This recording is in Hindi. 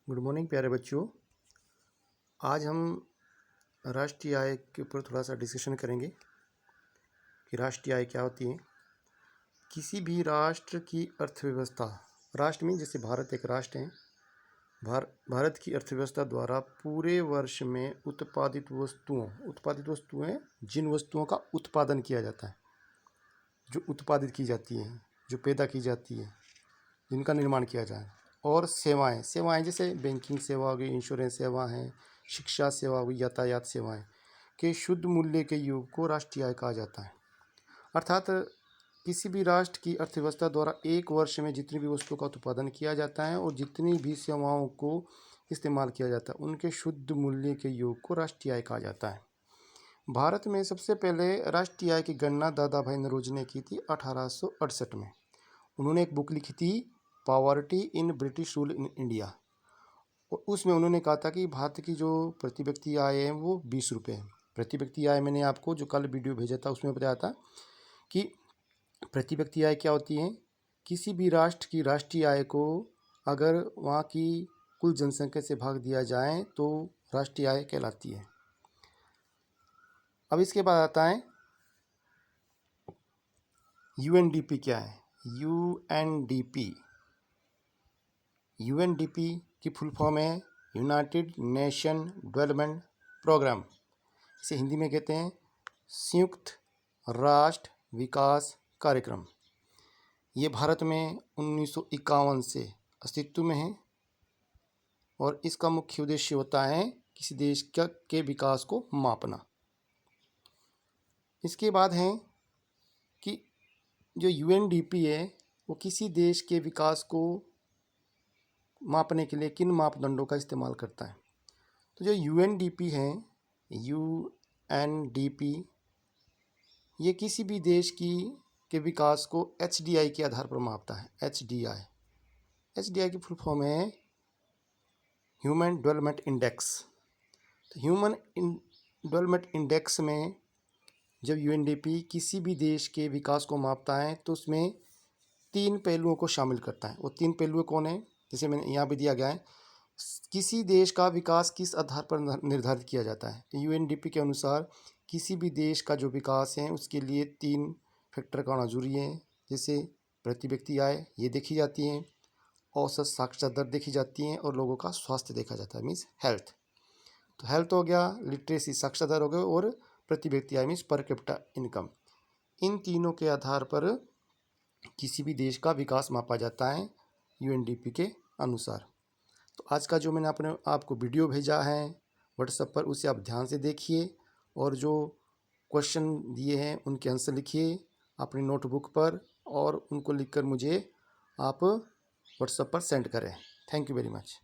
गुड मॉर्निंग प्यारे बच्चों। आज हम राष्ट्रीय आय के ऊपर थोड़ा सा डिस्कशन करेंगे कि राष्ट्रीय आय क्या होती है। किसी भी राष्ट्र की अर्थव्यवस्था, राष्ट्र में जैसे भारत एक राष्ट्र है, भारत की अर्थव्यवस्था द्वारा पूरे वर्ष में उत्पादित वस्तुएं जिन वस्तुओं का उत्पादन किया जाता है, जो उत्पादित की जाती हैं, जो पैदा की जाती है, जिनका निर्माण किया जाए, और सेवाएं जैसे बैंकिंग सेवा हो गई, इंश्योरेंस सेवा है, शिक्षा सेवा हो गई, यातायात सेवाएं के शुद्ध मूल्य के योग को राष्ट्रीय आय कहा जाता है। अर्थात किसी भी राष्ट्र की अर्थव्यवस्था द्वारा एक वर्ष में जितनी भी वस्तुओं का उत्पादन किया जाता है और जितनी भी सेवाओं को इस्तेमाल किया जाता है, उनके शुद्ध मूल्य के योग को राष्ट्रीय आय कहा जाता है। भारत में सबसे पहले राष्ट्रीय आय की गणना दादा भाई नौरोजी ने की थी 1868 में। उन्होंने एक बुक लिखी थी, poverty in British rule in India, और उसमें उन्होंने कहा था कि भारत की जो प्रति व्यक्ति आय है वो 20 रुपये है। प्रति व्यक्ति आय मैंने आपको जो कल वीडियो भेजा था उसमें बताया था कि प्रति व्यक्ति आय क्या होती है। किसी भी राष्ट्र की राष्ट्रीय आय को अगर वहाँ की कुल जनसंख्या से भाग दिया जाए तो राष्ट्रीय आय कहलाती है। अब इसके बाद आता है यूएनडीपी क्या है। यूएनडीपी की फुल फॉर्म है यूनाइटेड नेशन डेवलपमेंट प्रोग्राम। इसे हिंदी में कहते हैं संयुक्त राष्ट्र विकास कार्यक्रम। ये भारत में 1951 से अस्तित्व में है और इसका मुख्य उद्देश्य होता है किसी देश के विकास को मापना। इसके बाद है कि जो यूएनडीपी है वो किसी देश के विकास को मापने के लिए किन मापदंडों का इस्तेमाल करता है। तो जो यूएनडीपी है, यूएनडीपी, ये किसी भी देश के विकास को एचडीआई के आधार पर मापता है। एचडीआई की फुल फॉर्म है ह्यूमन डेवलपमेंट इंडेक्स। तो ह्यूमन डेवलपमेंट इंडेक्स में जब यूएनडीपी किसी भी देश के विकास को मापता है तो उसमें 3 पहलुओं को शामिल करता है। वो 3 पहलुओं कौन है, जैसे मैंने यहाँ भी दिया गया है, किसी देश का विकास किस आधार पर निर्धारित किया जाता है। तो यूएनडीपी के अनुसार किसी भी देश का जो विकास है उसके लिए 3 फैक्टर का होना जरूरी है। जैसे प्रति व्यक्ति आय ये देखी जाती है, औसत साक्षरता दर देखी जाती है और लोगों का स्वास्थ्य देखा जाता है, मीन्स हेल्थ। तो हेल्थ हो गया, लिटरेसी साक्षरता दर हो गया, और प्रति व्यक्ति आय मीन्स पर कैपिटा इनकम। इन तीनों के आधार पर किसी भी देश का विकास मापा जाता है यूएनडीपी के अनुसार। तो आज का जो मैंने आपको वीडियो भेजा है व्हाट्सएप पर, उसे आप ध्यान से देखिए और जो क्वेश्चन दिए हैं उनके आंसर लिखिए अपनी नोटबुक पर और उनको लिखकर मुझे आप व्हाट्सएप पर सेंड करें। Thank you very much.